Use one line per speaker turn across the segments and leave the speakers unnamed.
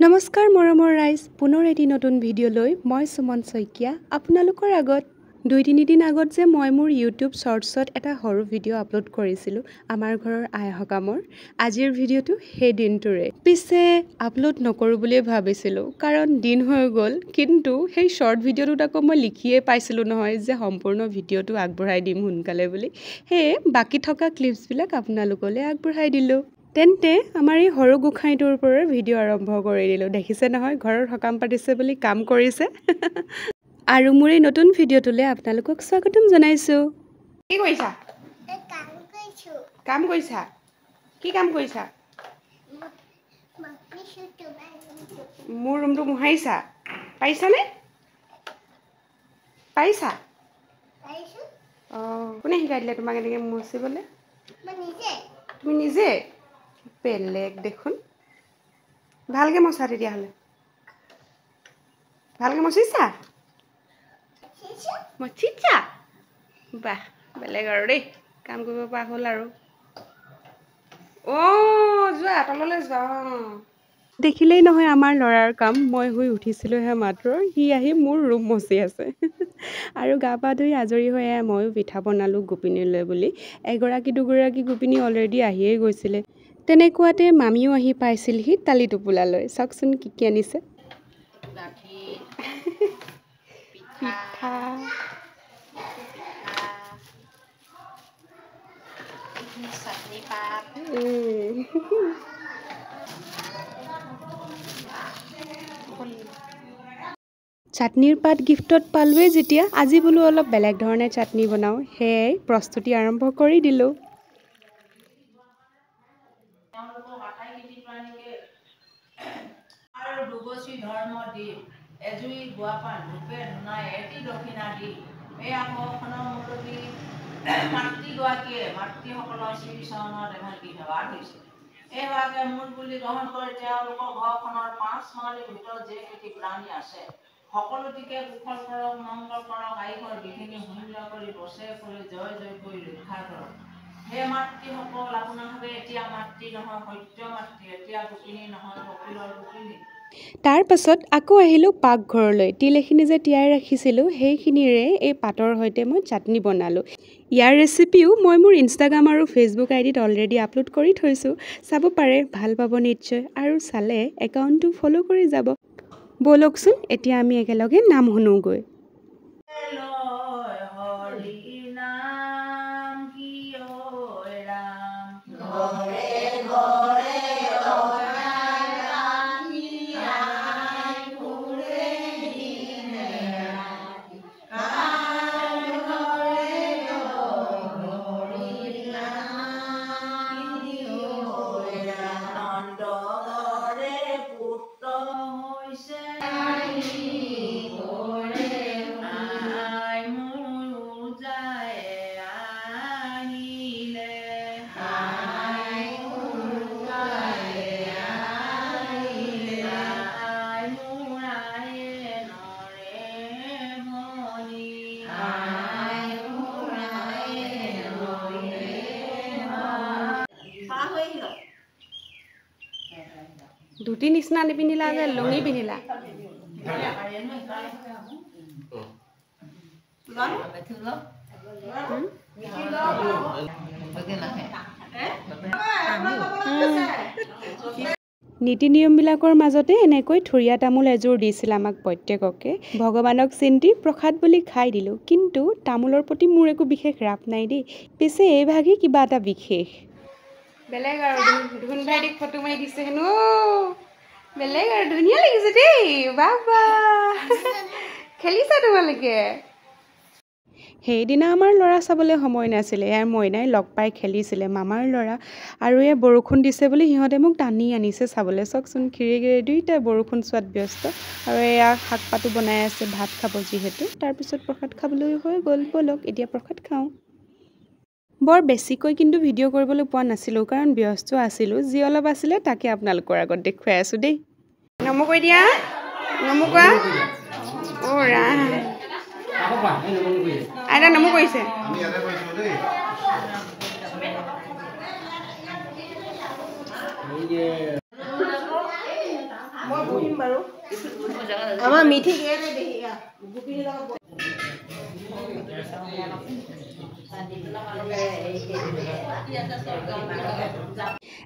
নমস্কাৰ মৰমৰ ৰাইজ, পুনৰ এটি নতুন ভিডিঅ' লৈ মই সুমন শইকীয়া আপোনালোকৰ আগত 2-3 দিন আগত যে মই মোৰ ইউটিউব শৰ্টছত এটা সৰু ভিডিঅ' আপলোড কৰিছিলোঁ আমাৰ ঘৰৰ আই সকামৰ। আজিৰ ভিডিঅ'টো সেই দিনটোৰে। পিছে আপলোড নকৰোঁ বুলিয়ে ভাবিছিলোঁ কাৰণ দিন হৈ গ'ল, কিন্তু সেই শৰ্ট ভিডিঅ'টোত আকৌ মই লিখিয়ে পাইছিলোঁ নহয় যে সম্পূৰ্ণ ভিডিঅ'টো আগবঢ়াই দিম সোনকালে বুলি। সেয়ে বাকী থকা ক্লিপছবিলাক আপোনালোকলৈ আগবঢ়াই দিলোঁ। তেন্তে আমাৰ এই সৰু গোঁসাইটোৰ পৰা ভিডিঅ' আৰম্ভ কৰি দিলোঁ। দেখিছে নহয় ঘৰৰ সকাম পাতিছে বুলি কাম কৰিছে। আৰু মোৰ এই নতুন ভিডিঅ'টোলৈ আপোনালোকক স্বাগতম জনাইছোঁ। কি কৰিছা? কাম কৰিছা? কি কাম কৰিছা? মোৰ ৰুমটো মোহাৰিছা? পাৰিছানে? পাৰিছা? অঁ, কোনে শিকাই দিলে তোমাক এনেকৈ মুচিবলৈ? তুমি নিজে? বেলেগ দেখোন। ভালকৈ মচা তেতিয়াহ'লে। ভালকৈ মচিছা? মচিছা? বাহ, বেলেগ আৰু দেই, কাম কৰিব পৰা হ'ল আৰু। অঁ, যোৱা তললৈ যোৱা। অঁ, দেখিলেই নহয় আমাৰ ল'ৰাৰ কাম। মই শুই উঠিছিলোঁহে মাত্ৰ, সি আহি মোৰ ৰুম মচি আছে। আৰু গা পা ধুই আজৰি হৈ ময়ো পিঠা বনালোঁ গোপিনীলৈ বুলি। এগৰাকী দুগৰাকী গোপিনী অলৰেডি আহিয়ে গৈছিলে। তেনেকুৱাতে মামীও আহি পাইছিলহি তালি টোপোলালৈ। চাওকচোন কি কি আনিছে। পিঠা, চাটনি পাত, চাটনিৰ পাত গিফ্টত পালোঁৱেই যেতিয়া, আজি বোলো অলপ বেলেগ ধৰণে চাটনি বনাওঁ। সেয়াই প্ৰস্তুতি আৰম্ভ কৰি দিলোঁ। আৰু দুগচি ধৰ্ম দি এজুৰি গোৱাপান ৰূপে ধুনাই এটি দক্ষিণা দি এই আসনৰ মুৰব্বী মাতৃগৰাকীয়ে মাতৃসকলৰ শ্ৰীচৰণত এভাগি সেৱা দিছে। এই ভাগে মূল বুলি গ্ৰহণ কৰি তেওঁলোকৰ ঘৰখনৰ 5 মাহিলীৰ ভিতৰত যে কেইটি প্ৰাণী আছে সকলোটিকে কুশল কৰক, মংগল কৰক, আয়ুষৰ বিঘিনি শূন্য কৰি বছে কৰি জয় জয় কৰি ৰক্ষা কৰক। হে মাতৃসকল, আপোনাৰ ভাৱে এতিয়া মাতৃ নহয় সত্য মাতৃ, এতিয়া গোপিনী নহয় কপিলৰ গোপিনী। তাৰ পাছত আকৌ আহিলোঁ পাকঘৰলৈ। তিল এখিনি যে তিয়াই ৰাখিছিলোঁ সেইখিনিৰে এই পাতৰ সৈতে মই চাটনি বনালোঁ। ইয়াৰ ৰেচিপিও মই মোৰ ইনষ্টাগ্ৰাম আৰু ফেচবুক আইডিত অলৰেডি আপলোড কৰি থৈছোঁ, চাব পাৰে, ভাল পাব নিশ্চয়। আৰু চালে একাউণ্টটো ফ'ল' কৰি যাব। ব'লকচোন এতিয়া আমি একেলগে নাম শুনোগৈ। ধুতি নিচিনা নিপিন্ধিলা যে, লুঙি পিন্ধিলা। নীতি নিয়মবিলাকৰ মাজতে এনেকৈ থুৰীয়া তামোল এযোৰ দিছিল আমাক প্ৰত্যেককে। ভগৱানক চিন্তি প্ৰসাদ বুলি খাই দিলোঁ, কিন্তু তামোলৰ প্ৰতি মোৰ একো বিশেষ ৰাপ নাই দেই। পিছে এইভাগেই কিবা এটা বিশেষ। বেলেগ আৰু ধুন ভাইটিক ফটো মাৰি দিছে হেনো। বেলেগ আৰু ধুনীয়া লাগিছে দেই, বাবা খেলিছা তোমালোকে। সেইদিনা আমাৰ ল'ৰা চাবলৈ সময় নাছিলে। ইয়াৰ মইনাই লগ পাই খেলিছিলে, মামাৰ ল'ৰা। আৰু এই বৰষুণ দিছে বুলি সিহঁতে মোক টানি আনিছে চাবলৈ। চাওকচোন খিৰি গিৰি দুইটাই বৰষুণ চোৱাত ব্যস্ত। আৰু এয়া শাক পাতো বনাই আছে, ভাত খাব যিহেতু। তাৰপিছত প্ৰসাদ খাবলৈ হৈ গ'ল। ব'লক এতিয়া প্ৰসাদ খাওঁ। বৰ বেছিকৈ কিন্তু ভিডিঅ' কৰিবলৈ পোৱা নাছিলোঁ কাৰণ ব্যস্ত আছিলোঁ। যি অলপ আছিলে তাকে আপোনালোকৰ আগত দেখুৱাই আছোঁ দেই। নমো কৈ দিয়া, নমো কোৱা। অ' ৰাম, আইতা নমো কৰিছে।
মই বহিম বাৰু আমাৰ মিঠি গেৰে দেহি গোপিনী লগত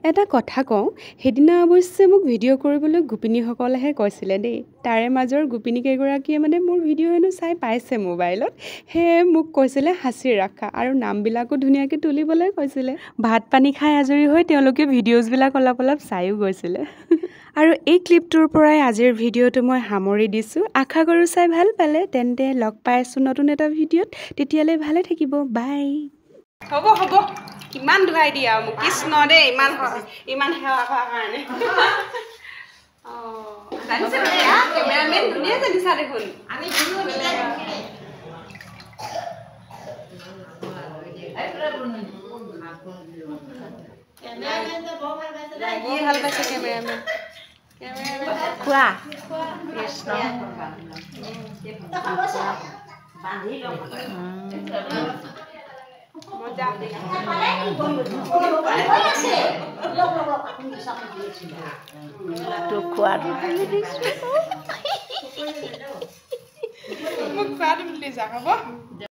এটা কথা কওঁ সেইদিনা অৱশ্যে মোক ভিডিঅ' কৰিবলৈ গোপিনীসকলেহে কৈছিলে দেই তাৰে মাজৰ গোপিনী কেইগৰাকীয়ে মানে মোৰ ভিডিঅ' হেনো চাই পাইছে মোবাইলত সেয়ে মোক কৈছিলে সাঁচি ৰাখা আৰু নামবিলাকো ধুনীয়াকৈ তুলিবলৈ কৈছিলে ভাত পানী খাই আজৰি হৈ তেওঁলোকে ভিডিঅ'জবিলাক অলপ চায়ো গৈছিলে আৰু এই ক্লিপটোৰ পৰাই আজিৰ ভিডিঅ'টো মই সামৰি দিছোঁ আশা কৰোঁ চাই ভাল পালে তেন্তে লগ পাই আছোঁ নতুন এটা ভিডিঅ'ত তেতিয়ালৈ ভালে থাকিব বাই হ'ব হ'ব কিমান ধুৱাই দিয়া মোক কৃষ্ণ দেই ইমান সেৱা কৰাৰ কাৰণে জানিছে কেমেৰামেন ধুনীয়া জানিছা দেখোন আমি ভাল পাইছে কেমেৰামেন খোৱা কৃষ্ণ মোক খোৱাটো দিলে যা হ'ব